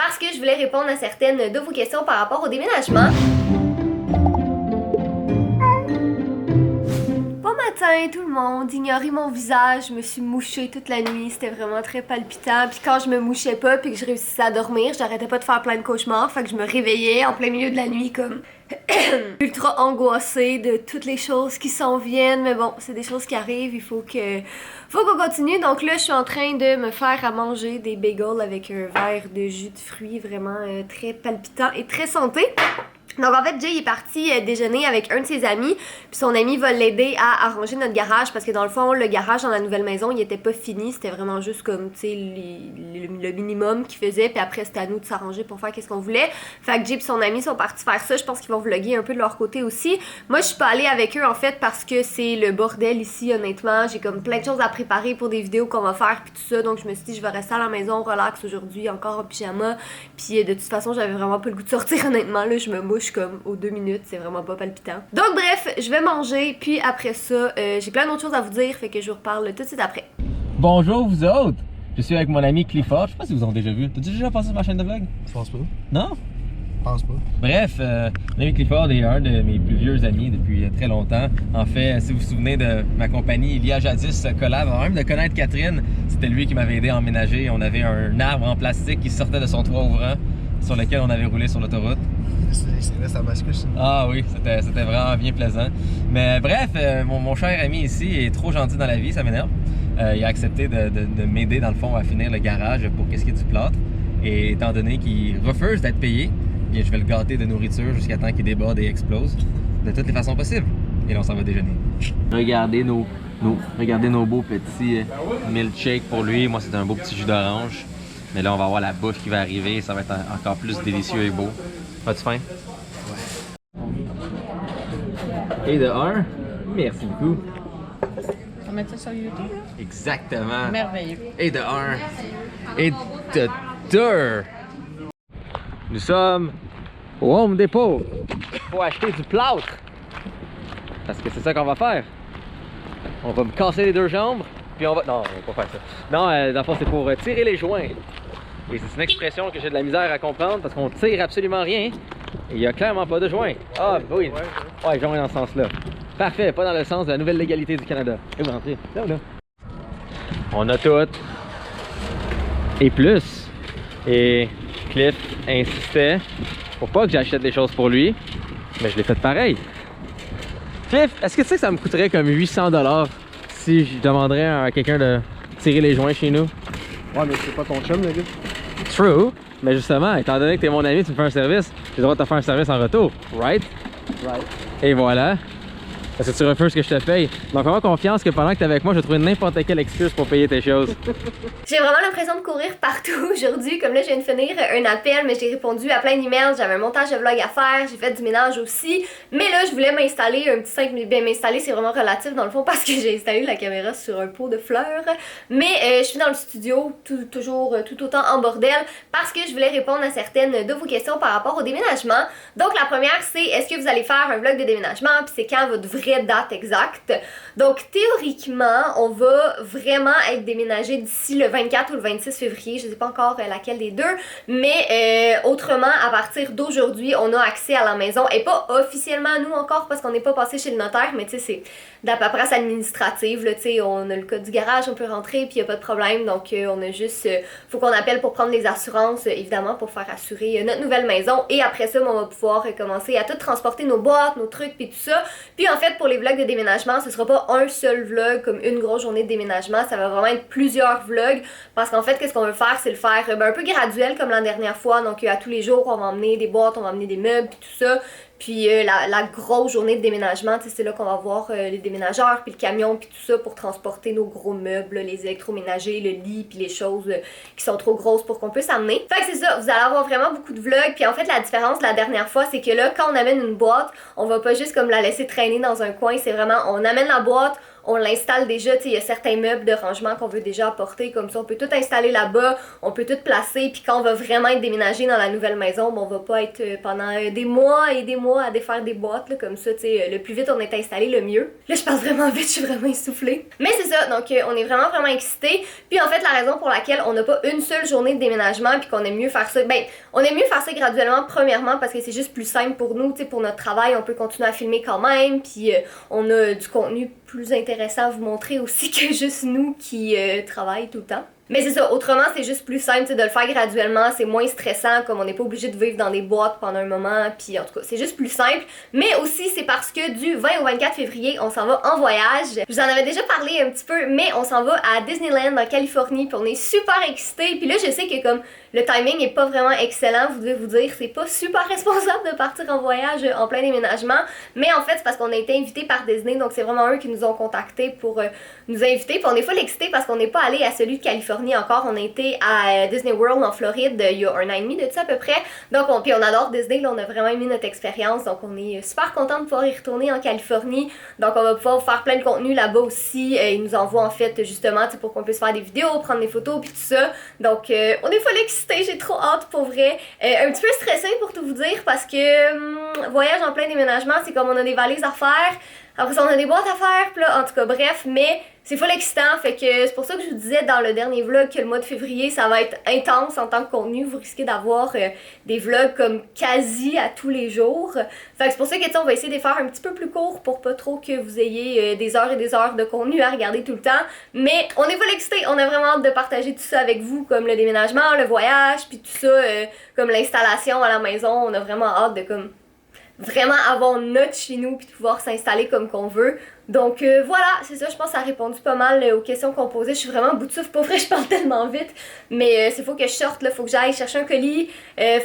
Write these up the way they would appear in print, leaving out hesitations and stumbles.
parce que je voulais répondre à certaines de vos questions par rapport au déménagement. Bon matin tout le monde, ignorez mon visage, je me suis mouchée toute la nuit, c'était vraiment très palpitant. Puis quand je me mouchais pas puis que je réussissais à dormir, j'arrêtais pas de faire plein de cauchemars, fait que je me réveillais en plein milieu de la nuit comme ultra angoissée de toutes les choses qui s'en viennent. Mais bon, c'est des choses qui arrivent, il faut qu'on continue. Donc là, je suis en train de me faire à manger des bagels avec un verre de jus de fruits vraiment très palpitant et très santé. Donc en fait, Jay est parti déjeuner avec un de ses amis, puis son ami va l'aider à arranger notre garage parce que dans le fond, le garage dans la nouvelle maison, il était pas fini, c'était vraiment juste comme, tu sais, le minimum qu'il faisait, puis après c'était à nous de s'arranger pour faire qu'est-ce qu'on voulait. Fait que Jay et son ami sont partis faire ça, je pense qu'ils vont vlogger un peu de leur côté aussi. Moi, je suis pas allée avec eux en fait parce que c'est le bordel ici, honnêtement. J'ai comme plein de choses à préparer pour des vidéos qu'on va faire puis tout ça, donc je me suis dit je vais rester à la maison, relax aujourd'hui, encore en pyjama, puis de toute façon, j'avais vraiment pas le goût de sortir honnêtement, là, je me mouche comme aux 2 minutes, c'est vraiment pas palpitant. Donc bref, je vais manger, puis après ça, j'ai plein d'autres choses à vous dire, fait que je vous reparle tout de suite après. Bonjour vous autres! Je suis avec mon ami Clifford, je sais pas si vous avez déjà vu. T'as-tu déjà passé sur ma chaîne de vlog? Je pense pas. Non? Je pense pas. Bref, mon ami Clifford est un de mes plus vieux amis depuis très longtemps. En fait, si vous vous souvenez de ma compagnie, il y a jadis collab, avant même de connaître Catherine, c'était lui qui m'avait aidé à emménager. On avait un arbre en plastique qui sortait de son toit ouvrant, sur lequel on avait roulé sur l'autoroute. C'est ça bascule, ça. Ah oui, c'était vraiment bien plaisant. Mais bref, mon cher ami ici est trop gentil dans la vie, ça m'énerve. Il a accepté de m'aider dans le fond à finir le garage pour qu'est-ce qui est du plâtre. Et étant donné qu'il refuse d'être payé, bien je vais le gâter de nourriture jusqu'à temps qu'il déborde et explose de toutes les façons possibles. Et là on s'en va déjeuner. Regardez nos beaux petits milkshakes pour lui. Moi c'est un beau petit jus d'orange. Mais là on va avoir la bouffe qui va arriver, ça va être encore plus délicieux et beau. As-tu faim? Ouais. Et de 1, merci beaucoup. On va mettre ça sur YouTube, là? Exactement. Merveilleux. Et de 1. Et de 2. Nous sommes au Home Depot. Pour acheter du plâtre. Parce que c'est ça qu'on va faire. On va me casser les 2 jambes. Puis on va... Non, on va pas faire ça. Non, dans le fond, c'est pour tirer les joints. Et c'est une expression que j'ai de la misère à comprendre parce qu'on tire absolument rien. Et il n'y a clairement pas de joint. Ah oui. Ouais, joint dans ce sens-là. Parfait, pas dans le sens de la nouvelle légalité du Canada. Et vous rentrez. Là, là. On a tout. Et plus. Et Cliff insistait pour pas que j'achète des choses pour lui. Mais je l'ai fait pareil. Cliff, est-ce que tu sais que ça me coûterait comme 800 $ si je demanderais à quelqu'un de tirer les joints chez nous? Ouais, mais c'est pas ton chum, le gars. True, mais justement, étant donné que t'es mon ami, tu me fais un service, j'ai le droit de te faire un service en retour, right? Right. Et voilà. Parce que tu refuses que je te paye. Donc fais-moi confiance que pendant que t'es avec moi, je vais trouver n'importe quelle excuse pour payer tes choses. J'ai vraiment l'impression de courir partout aujourd'hui, comme là je viens de finir un appel, mais j'ai répondu à plein d'emails, j'avais un montage de vlog à faire, j'ai fait du ménage aussi, mais là je voulais m'installer un petit 5 minutes, bien m'installer c'est vraiment relatif dans le fond parce que j'ai installé la caméra sur un pot de fleurs, mais je suis dans le studio, toujours tout autant en bordel, parce que je voulais répondre à certaines de vos questions par rapport au déménagement. Donc la première c'est, est-ce que vous allez faire un vlog de déménagement, puis c'est quand votre vraie date exacte. Donc théoriquement, on va vraiment être déménagé d'ici le 24 ou le 26 février, je sais pas encore laquelle des deux, mais autrement, à partir d'aujourd'hui, on a accès à la maison, et pas officiellement à nous encore parce qu'on n'est pas passé chez le notaire, mais tu sais, c'est de la paperasse administrative, là, tu sais, on a le code du garage, on peut rentrer, puis y a pas de problème, donc on a juste, faut qu'on appelle pour prendre les assurances, évidemment, pour faire assurer notre nouvelle maison, et après ça, on va pouvoir commencer à tout transporter nos boîtes, nos trucs, puis tout ça. Puis en fait, pour les vlogs de déménagement, ce sera pas un seul vlog comme une grosse journée de déménagement, ça va vraiment être plusieurs vlogs, parce qu'en fait, qu'est-ce qu'on veut faire, c'est le faire un peu graduel comme la dernière fois, donc à tous les jours, on va emmener des boîtes, on va emmener des meubles, puis tout ça. Puis la grosse journée de déménagement, c'est là qu'on va voir les déménageurs, puis le camion, puis tout ça pour transporter nos gros meubles, les électroménagers, le lit, puis les choses qui sont trop grosses pour qu'on puisse amener. Fait que c'est ça, vous allez avoir vraiment beaucoup de vlogs. Puis en fait, la différence de la dernière fois, c'est que là, quand on amène une boîte, on va pas juste comme la laisser traîner dans un coin, c'est vraiment, on amène la boîte, on l'installe déjà, tu sais, il y a certains meubles de rangement qu'on veut déjà apporter, comme ça on peut tout installer là-bas, on peut tout placer, puis quand on va vraiment être déménagé dans la nouvelle maison, bon, on va pas être pendant des mois et des mois à défaire des boîtes, là, comme ça, tu sais, le plus vite on est installé, le mieux. Là, je passe vraiment vite, je suis vraiment essoufflée. Mais c'est ça, donc on est vraiment excités. Puis en fait, la raison pour laquelle on n'a pas une seule journée de déménagement, puis qu'on aime mieux faire ça, ben, on aime mieux faire ça graduellement, premièrement, parce que c'est juste plus simple pour nous, tu sais, pour notre travail, on peut continuer à filmer quand même, puis on a du contenu plus intéressant à vous montrer aussi que juste nous qui travaillent tout le temps. Mais c'est ça, autrement c'est juste plus simple de le faire graduellement, c'est moins stressant, comme on n'est pas obligé de vivre dans des boîtes pendant un moment, puis en tout cas c'est juste plus simple. Mais aussi c'est parce que du 20 au 24 février on s'en va en voyage. Je vous en avais déjà parlé un petit peu, mais on s'en va à Disneyland en Californie, puis on est super excités. Puis là je sais que comme le timing est pas vraiment excellent, vous devez vous dire c'est pas super responsable de partir en voyage en plein déménagement, mais en fait c'est parce qu'on a été invités par Disney, donc c'est vraiment eux qui nous ont contactés pour nous inviter. Puis on est full excités parce qu'on n'est pas allé à celui de Californie encore, on a été à Disney World en Floride il y a 1 an et demi de ça à peu près, donc puis on adore Disney, là, on a vraiment aimé notre expérience, donc on est super content de pouvoir y retourner en Californie, donc on va pouvoir faire plein de contenu là-bas aussi. Ils nous envoient en fait justement pour qu'on puisse faire des vidéos, prendre des photos puis tout ça, donc on est full excités, j'ai trop hâte pour vrai, un petit peu stressée pour tout vous dire parce que voyage en plein déménagement, c'est comme on a des valises à faire, après ça on a des boîtes à faire, pis là, en tout cas bref, mais c'est full excitant, fait que c'est pour ça que je vous disais dans le dernier vlog que le mois de février ça va être intense en tant que contenu, vous risquez d'avoir des vlogs comme quasi à tous les jours, fait que c'est pour ça que on va essayer de les faire un petit peu plus court pour pas trop que vous ayez des heures et des heures de contenu à regarder tout le temps, mais on est full excités, on a vraiment hâte de partager tout ça avec vous, comme le déménagement, le voyage, puis tout ça, comme l'installation à la maison, on a vraiment hâte de comme vraiment avoir notre chez nous puis de pouvoir s'installer comme qu'on veut. Donc voilà, c'est ça, je pense que ça a répondu pas mal aux questions qu'on posait. Je suis vraiment bout de souffle, pour vrai, je parle tellement vite. Mais c'est faut que je sorte, là, faut que j'aille chercher un colis,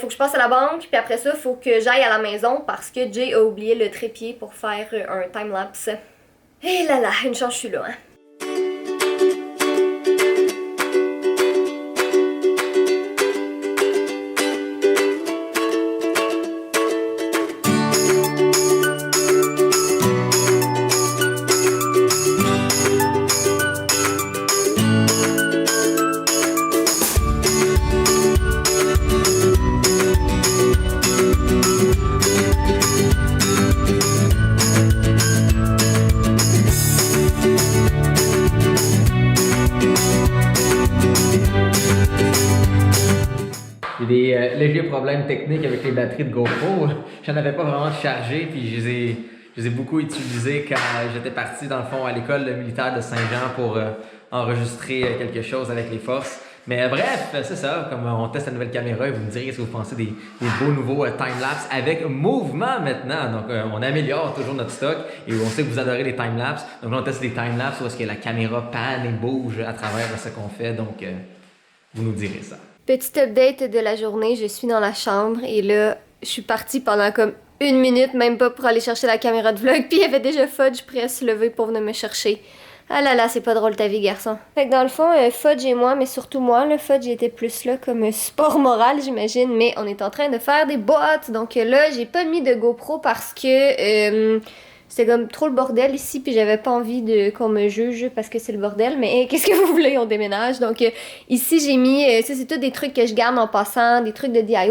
faut que je passe à la banque, puis après ça, faut que j'aille à la maison parce que Jay a oublié le trépied pour faire un time-lapse. Et là là, une chance je suis là, hein. J'ai des légers problèmes techniques avec les batteries de GoPro. J'en avais pas vraiment chargé, puis je les ai beaucoup utilisées quand j'étais parti dans le fond à l'école militaire de Saint-Jean pour enregistrer quelque chose avec les forces. Mais bref, c'est ça, comme on teste la nouvelle caméra et vous me direz ce que vous pensez des beaux nouveaux time-lapse avec mouvement maintenant. Donc on améliore toujours notre stock et on sait que vous adorez les time-lapse. Donc là on teste des time-lapse où est-ce que la caméra panne et bouge à travers ce qu'on fait. Donc vous nous direz ça. Petit update de la journée, je suis dans la chambre et là, je suis partie pendant comme 1 minute, même pas pour aller chercher la caméra de vlog, puis il y avait déjà Fudge prêt à se lever pour venir me chercher. Ah là là, c'est pas drôle ta vie, garçon. Fait que dans le fond, Fudge et moi, mais surtout moi, le Fudge était plus là comme support moral, j'imagine, mais on est en train de faire des boîtes, donc là, j'ai pas mis de GoPro parce que c'était comme trop le bordel ici, puis j'avais pas envie qu'on me juge parce que c'est le bordel, mais qu'est-ce que vous voulez, on déménage. Donc ici j'ai mis, ça c'est tout des trucs que je garde en passant, des trucs de DIY.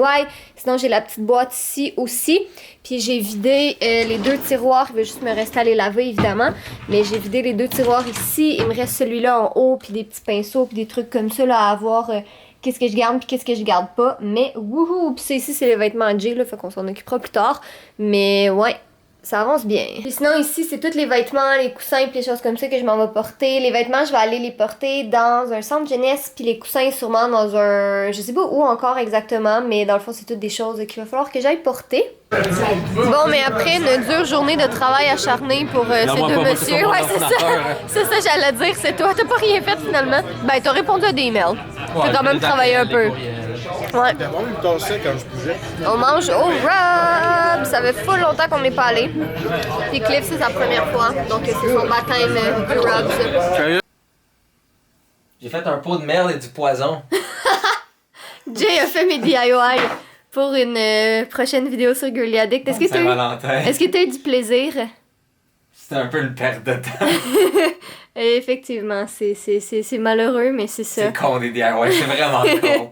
Sinon j'ai la petite boîte ici aussi, puis j'ai vidé les 2 tiroirs, il va juste me rester à les laver évidemment, mais j'ai vidé les 2 tiroirs ici, il me reste celui-là en haut, puis des petits pinceaux, puis des trucs comme ça là à avoir... qu'est-ce que je garde puis qu'est-ce que je garde pas, mais wouhou, puis ici c'est les vêtements de Jay là, fait qu'on s'en occupera plus tard, mais ouais. Ça avance bien. Puis sinon ici c'est tous les vêtements, les coussins pis les choses comme ça que je m'en vais porter. Les vêtements je vais aller les porter dans un centre jeunesse puis les coussins sûrement dans un... je sais pas où encore exactement, mais dans le fond c'est toutes des choses qu'il va falloir que j'aille porter. Bon mais après une dure journée de travail acharné pour ces deux messieurs, ouais c'est ça, c'est ça j'allais dire, c'est toi, t'as pas rien fait finalement. Ben t'as répondu à des emails, t'as quand même travaillé un peu. Ouais. On mange au Rub! Ça fait full longtemps qu'on n'est pas allé. Puis Cliff, c'est sa première fois. Donc, c'est son baptême du Rubs. J'ai fait un pot de merde et du poison. Jay a fait mes DIY pour une prochaine vidéo sur Girly Addict. Est-ce que tu as eu du plaisir? C'est un peu une perte de temps. Et effectivement, c'est malheureux, mais c'est ça. C'est con des DIY, c'est vraiment con.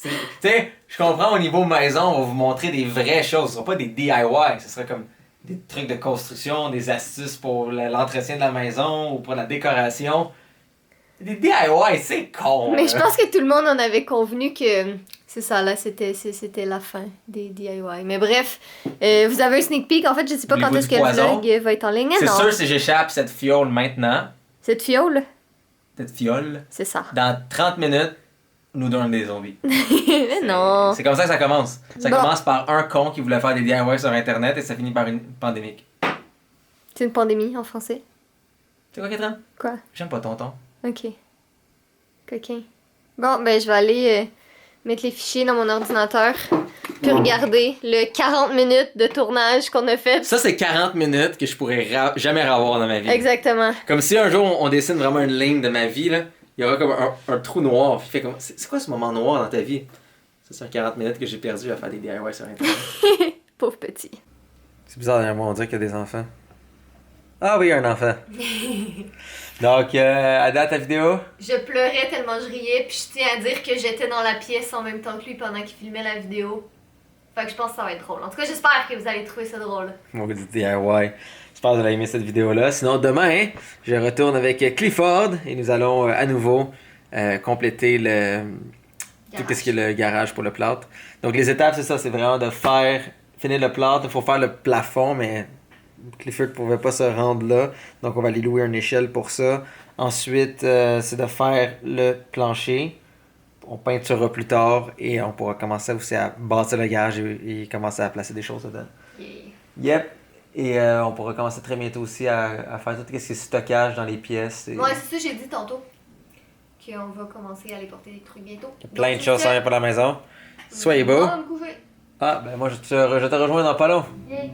Tu sais, je comprends au niveau maison, on va vous montrer des vraies choses. Ce sera pas des DIY, ce sera comme des trucs de construction, des astuces pour l'entretien de la maison ou pour la décoration. Des DIY, c'est con. Mais là. je pense que tout le monde en avait convenu que c'est ça, là, c'était la fin des DIY. Mais bref, vous avez un sneak peek. En fait, je sais pas quand Voulez-vous est-ce du que le poison? vlog va être en ligne. C'est Non. sûr, si j'échappe cette fiole maintenant, Cette fiole, c'est c'est ça. dans 30 minutes, nous donnons des zombies. Mais non. C'est comme ça que ça commence. Ça Bon. commence par un con qui voulait faire des DIY sur Internet et ça finit par une pandémie. C'est une pandémie en français. C'est quoi, Catherine? Quoi? J'aime pas tonton. Ok. Coquin. Bon, ben, je vais aller mettre les fichiers dans mon ordinateur. Puis regarder le 40 minutes de tournage qu'on a fait. Ça, c'est 40 minutes que je pourrais jamais revoir dans ma vie. Exactement. Comme si un jour on dessine vraiment une ligne de ma vie, là, il y aura comme un trou noir. Puis fait comme, c'est quoi ce moment noir dans ta vie? Ça, c'est un 40 minutes que j'ai perdu à faire des DIY sur Internet. Pauvre petit. C'est bizarre, dernièrement, on dirait qu'il y a des enfants. Ah oui, il y a un enfant. Donc, à date, ta vidéo? Je pleurais tellement je riais, puis je tiens à dire que j'étais dans la pièce en même temps que lui pendant qu'il filmait la vidéo. Fait que je pense que ça va être drôle. En tout cas, j'espère que vous allez trouver ça drôle. Mon petit DIY. J'espère que vous allez aimer cette vidéo-là. Sinon, demain, je retourne avec Clifford et nous allons à nouveau compléter tout ce qui est le garage pour le plâtre. Donc, les étapes, c'est ça, c'est vraiment de finir le plâtre. Il faut faire le plafond, mais Clifford ne pouvait pas se rendre là. Donc, on va aller louer une échelle pour ça. Ensuite, c'est de faire le plancher. On peinturera plus tard et on pourra commencer aussi à bâtir le garage et commencer à placer des choses dedans. Yep. Et on pourra commencer très bientôt aussi à faire tout ce qui est stockage dans les pièces. Ouais, c'est ça, j'ai dit tantôt. Qu'on va commencer à aller porter des trucs bientôt. Plein de choses sont pour la maison. Soyez beaux. On va me coucher. Ah, ben moi je te rejoins dans pas long. Yeah.